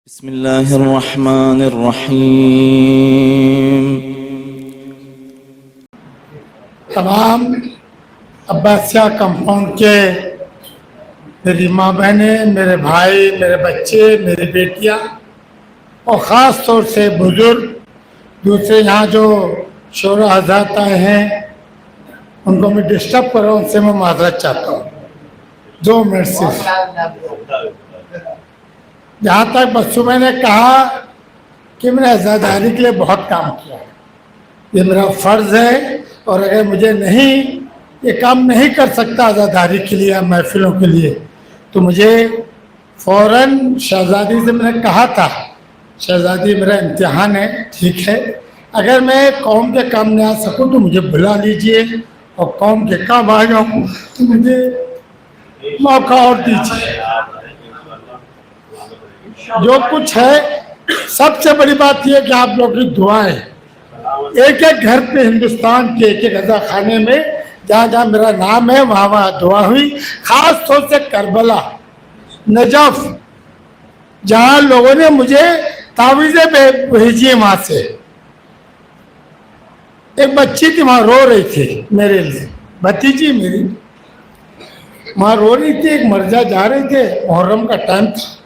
بسم الله الرحمن الرحيم. तमाम अब्बासिया कंपाउंड के मेरी माँ बहनें, मेरे भाई, मेरे बच्चे, मेरी बेटियाँ और ख़ास तौर से बुजुर्ग दूसरे यहाँ जो शोरा हज़रात आए हैं उनको मैं डिस्टर्ब कर रहा हूँ, उनसे मैं माजरत चाहता हूँ। 2 मिनट से जहाँ तक बच्चों मैंने कहा कि मैंने आज़ादारी के लिए बहुत काम किया है, ये मेरा फ़र्ज़ है और अगर मुझे ये काम नहीं कर सकता आज़ादारी के लिए या महफिलों के लिए तो मुझे फ़ौरन शहज़ादी से मैंने कहा था, शहज़ादी मेरा इम्तिहान है, ठीक है, अगर मैं कौम के काम में आ सकूं तो मुझे बुला लीजिए और कौम के काम आ जाऊँ तो मुझे मौका और दीजिए। जो कुछ है, सबसे बड़ी बात यह कि आप लोग की दुआएं, एक एक घर पे हिंदुस्तान के एक एक अज़ा खाने में जहाँ जहाँ मेरा नाम है वहाँ वहाँ दुआ हुई। ख़ास तौर से करबला, नजफ, जहाँ लोगों ने मुझे तावीज़ें भेजी है, वहाँ से एक बच्ची थी वहाँ रो रही थी मेरे लिए, भतीजी मेरी वहाँ रो रही थी, एक मर्जा जा रहे थे, मुहर्रम का टाइम था,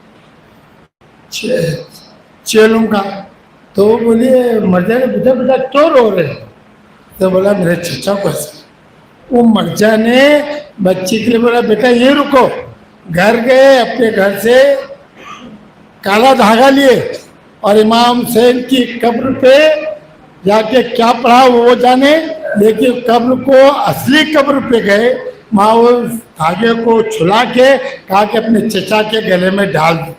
चेलुम का, तो बोलिए मर्जा ने पूछा बेटा क्यों रो रहे? तो बोला मेरे चचा को। वो मर्जा ने बच्ची के लिए बोला बेटा ये रुको, घर गए, अपने घर से काला धागा लिए और इमाम हुसैन की कब्र पे जाके क्या पढ़ा वो जाने, लेकिन कब्र को असली कब्र पे गए, वहाँ वो धागे को छुला के कहा कि अपने चचा के गले में डाल दो।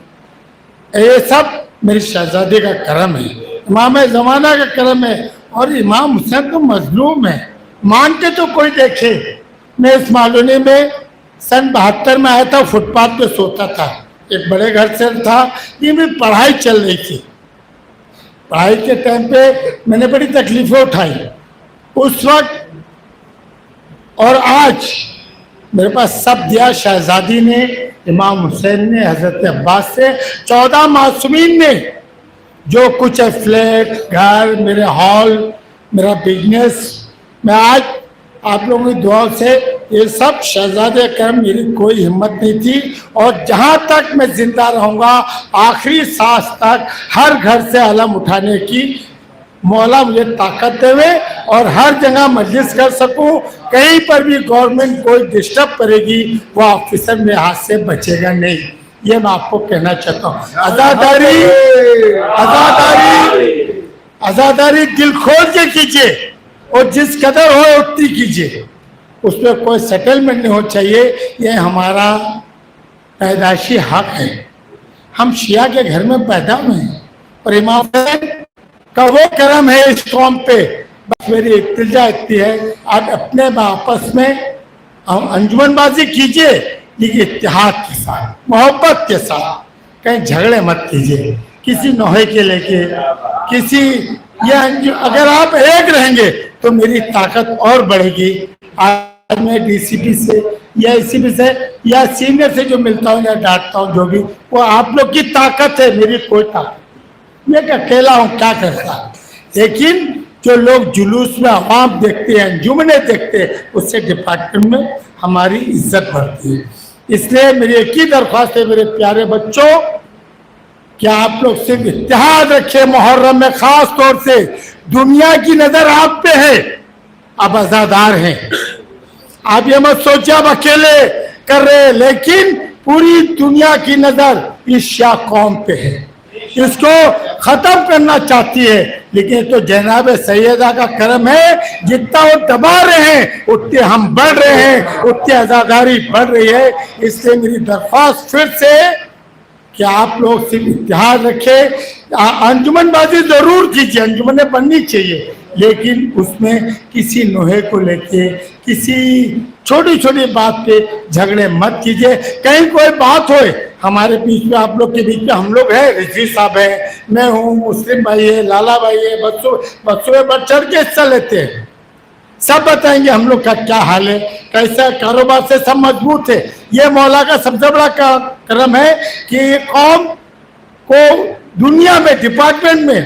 ये सब मेरी शहजादी का करम है, इमाम ज़माना का करम है। और इमाम हुसैन तो मजलूम है, मान के तो कोई देखे। मैं इस मालूनी में सन 72 में आया था, फुटपाथ पे सोता था, एक बड़े घर से था, ये मेरी पढ़ाई चल रही थी। पढ़ाई के टाइम पे मैंने बड़ी तकलीफ़ें उठाई उस वक्त, और आज मेरे पास सब दिया शहजादी ने, इमाम हुसैन ने, हज़रत अब्बास से, 14 मासूमीन ने। जो कुछ है, फ्लैट, घर, मेरे हॉल, मेरा बिजनेस, मैं आज आप लोगों की दुआओं से ये सब शहजादे करम, मेरी कोई हिम्मत नहीं थी। और जहाँ तक मैं ज़िंदा रहूँगा आखिरी सांस तक हर घर से अलम उठाने की मौला मुझे ताकत देवे और हर जगह मजलिस कर सकूं। कहीं पर भी गवर्नमेंट कोई डिस्टर्ब करेगी वो ऑफिसर मेरे हाथ से बचेगा नहीं, ये मैं आपको कहना चाहता हूँ। आज़ादारी आज़ादारी आज़ादारी दिल खोल के कीजिए और जिस कदर हो उतनी कीजिए, उसमें कोई सेटलमेंट नहीं हो चाहिए। ये हमारा पैदाइशी हक है, हम शिया के घर में पैदा हुए हैं और इमाम का वो करम है इस कौम पे। बस मेरी इल्तिजा इतनी है, आप अपने आपस में अंजुमनबाजी कीजिए, लेकिन इत्तेहाद के साथ, मोहब्बत के साथ, कहीं झगड़े मत कीजिए किसी नोहे के लेके किसी। ये अगर आप एक रहेंगे तो मेरी ताकत और बढ़ेगी। आज मैं डीसीपी से या एसीपी से या सीनियर से जो मिलता हूँ या डांटता हूँ, जो भी, वो आप लोग की ताकत है, मेरी कोई ताकत, मैं अकेला हूँ, क्या करता। लेकिन जो लोग जुलूस में आवाम देखते हैं, अंजुमने देखते हैं, उससे डिपार्टमेंट में हमारी इज्जत बढ़ती है। इसलिए मेरी एक ही दरख्वास्त है मेरे प्यारे बच्चों, कि आप लोग सिर्फ इत्तेहाद रखें मुहर्रम में। खास तौर से दुनिया की नजर आप पे है, आप आज़ादार हैं, आप ये मत सोचिए आप अकेले कर रहे हैं, लेकिन पूरी दुनिया की नजर इस शाह कौम पे है, इसको खत्म करना चाहती है। लेकिन तो जनाब सैयदा का करम है, जितना वो दबा रहे हैं उतने हम बढ़ रहे हैं, उतनी आज़ादारी बढ़ रही है। इसलिए मेरी दरख्वास्त फिर से कि आप लोग सिर्फ इत्तेहाद रखें, अंजुमनबाजी जरूर कीजिए, अंजुमनें बननी चाहिए, लेकिन उसमें किसी नोहे को लेके किसी छोटी छोटी बात पे झगड़े मत कीजिए। कहीं कोई बात होए हमारे बीच में, आप लोग के बीच में, हम लोग हैं, रजी साहब है, मैं हूँ, मुस्लिम भाई है, लाला भाई है, बच्चों में बढ़ चढ़ के हिस्सा लेते हैं, सब बताएंगे हम लोग का क्या हाल है, कैसा कारोबार से सब मजबूत है। ये मौला का सबसे बड़ा करम है कि ये कौम को दुनिया में डिपार्टमेंट में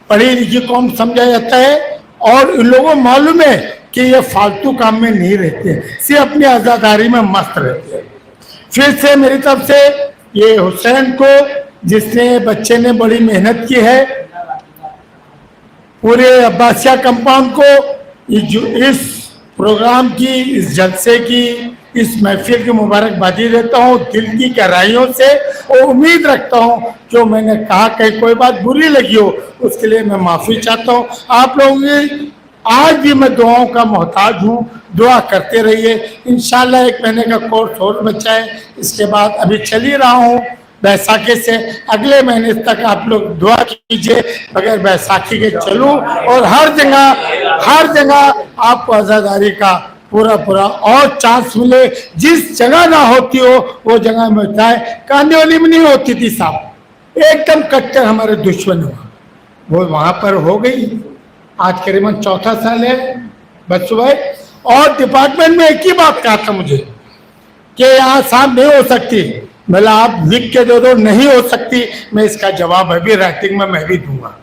पढ़ी लिखी कौम समझा जाता है, और इन लोगों को मालूम है कि ये फालतू काम में नहीं रहते, सिर्फ अपनी आज़ादारी में मस्त रहते हैं। फिर से मेरी तरफ से ये हुसैन को, जिसने बच्चे ने बड़ी मेहनत की है, पूरे अब्बासिया कंपाउंड को इस प्रोग्राम की, इस जलसे की, इस महफिल की मुबारकबादी देता हूँ दिल की गहराइयों से, और उम्मीद रखता हूँ जो मैंने कहा कहीं कोई बात बुरी लगी हो उसके लिए मैं माफ़ी चाहता हूँ। आप लोगों की आज भी मैं दुआओं का मोहताज हूँ, दुआ करते रहिए। इंशाल्लाह 1 महीने का कोर्स और बचा है, इसके बाद अभी चल ही रहा हूँ बैसाखी से, अगले महीने तक आप लोग दुआ कीजिए बगैर बैसाखी के चलूँ, और हर जगह आपको आज़ादारी का पूरा और चांस मिले। जिस जगह ना होती हो वो जगह में होता है। कांदिवली में नहीं होती थी साहब, एकदम कट्टर हमारे दुश्मन हुआ, वो वहाँ पर हो गई। आज करीबन 4था साल है बच्चों भाई। और डिपार्टमेंट में एक ही बात कहा था मुझे कि यहाँ साहब नहीं हो सकती, बोला आप लिख के दे दो, नहीं हो सकती, मैं इसका जवाब अभी राइटिंग में मैं भी दूंगा।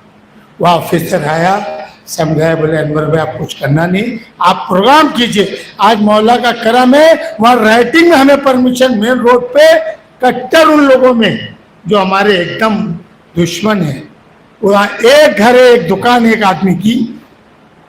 वह ऑफिसर आया, समझाया, बोले अनवर भाई आप कुछ करना नहीं, आप प्रोग्राम कीजिए। आज मौला का करम है, वहाँ राइटिंग में हमें परमिशन, मेन रोड पे कट्टर उन लोगों में जो हमारे एकदम दुश्मन है, वहाँ एक घर है, एक दुकान, एक आदमी की,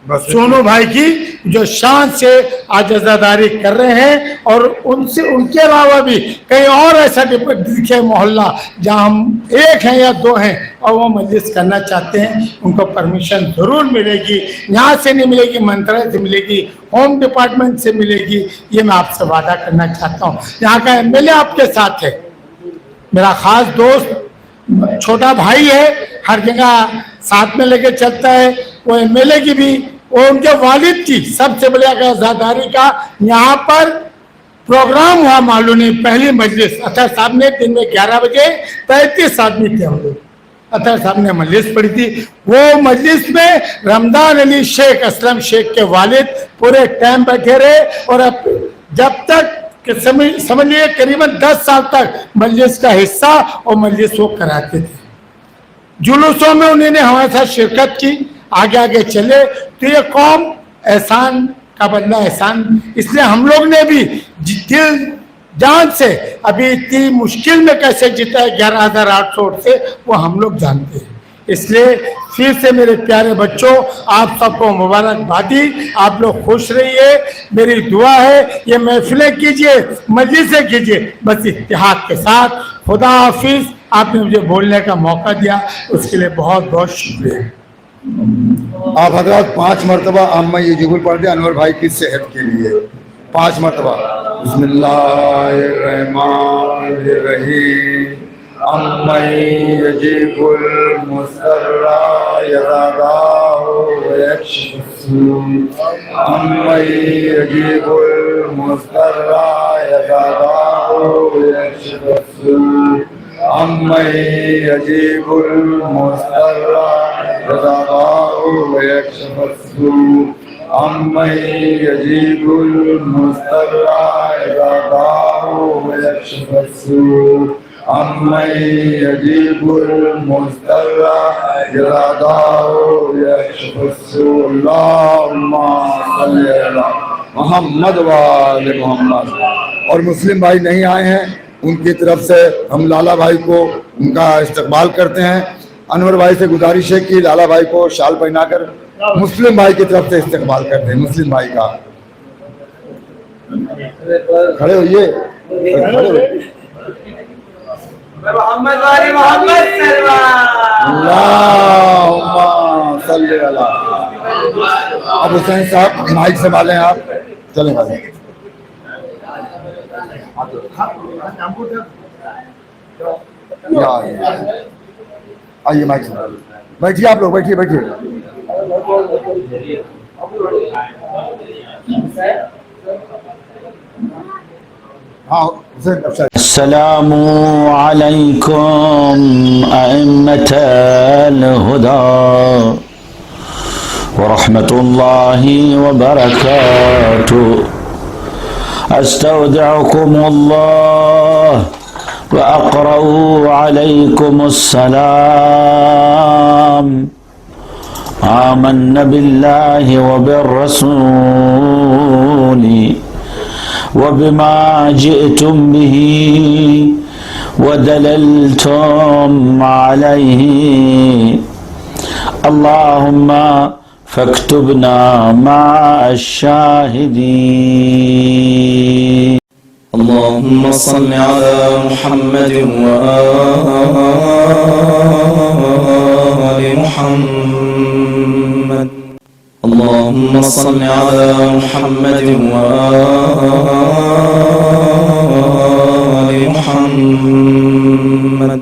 सोनू भाई की, जो शान से आज आज़ादारी कर रहे हैं। और उनके अलावा भी कहीं और ऐसा दिखे मोहल्ला जहाँ हम 1 हैं या 2 हैं और वो मजलिस करना चाहते हैं, उनको परमिशन ज़रूर मिलेगी। यहाँ से नहीं मिलेगी, मंत्रालय से मिलेगी, होम डिपार्टमेंट से मिलेगी, ये मैं आपसे वादा करना चाहता हूँ। यहाँ का MLA आपके साथ है, मेरा ख़ास दोस्त, छोटा भाई है, हर जगह साथ में लेके चलता है। वो MLA की भी, वो उनके वालिद की सबसे बड़ी आज़ादारी का यहाँ पर प्रोग्राम हुआ, मालूम नहीं, पहली मजलिस अतर साहब ने दिन में 11 बजे 35 आदमी थे हम लोग, अतर साहब ने मजलिस पढ़ी थी। वो मजलिस में रमदान अली शेख, असलम शेख के वालिद पूरे टाइम बैठे रहे, और अब जब तक समझिए करीबन 10 साल तक मजलिस का हिस्सा और मजलिस वो कराते थे। जुलूसों में उन्होंने हमारे साथ शिरकत की, आगे चले। तो ये कौम एहसान का बदला एहसान, इसलिए हम लोग ने भी दिल जान से, अभी इतनी मुश्किल में कैसे जीता है 11,800 से, वो हम लोग जानते हैं। इसलिए फिर से मेरे प्यारे बच्चों, आप सबको मुबारकबादी, आप लोग खुश रहिए, मेरी दुआ है। ये महफिलें कीजिए, मजलिसें कीजिए, बस इत्तेहाद के साथ। खुदा हाफिज। आपने मुझे बोलने का मौका दिया, उसके लिए बहुत बहुत शुक्रिया। आप हजरात 5 मरतबा अम्मा यजीबुल पढ़ दें अनवर भाई की सेहत के लिए, 5 मरतबा। बिस्मिल्लाहिर्रहमानिर्रहीम। अम्मा यजीबुल मुस्तर्रा यदाहु वयक्शिफु। अम्मा यजीबुल मुस्तर्रा यदाहु वयक्शिफु। अम्मा यजीबुल मुस्तर्रा यदाहु वयक्शिफु। अम्मा यजीबुल मुस्तर्रा यदाहु वयक्शिफु। अम्मा यजीबुल मुस्तर्रा यदाहु वयक्शिफु। अल्लाहुम्मा सल्ली अला मुहम्मद व आले मुहम्मद। और मुस्लिम भाई नहीं आए हैं, उनकी तरफ से हम लाला भाई को उनका इस्तकबाल करते हैं। अनवर भाई से गुजारिश है कि लाला भाई को शाल पहनाकर मुस्लिम भाई की तरफ से इस्तकबाल करते हैं। मुस्लिम भाई का खड़े होइए, खड़े होइए। अल्लाहुम्मा सल्ली अला। अब हुसैन साहब माइक संभालें आप, चलें भाई। आइए माइक संभाल, बैठिए आप लोग, बैठिए बैठिए। अस्सलामु अलैकुम अइम्मतल हुदा व रहमतुल्लाहि व बरकातुहू। अस्तौदिउकुमुल्लाह وأقرأ عليكم السلام. آمنا بالله وبالرسول وبما جئتم به ودللتم عليه. اللهم فاكتبنا مع الشاهدين. اللهم صل على محمد وآل محمد. اللهم صل على محمد وآل محمد.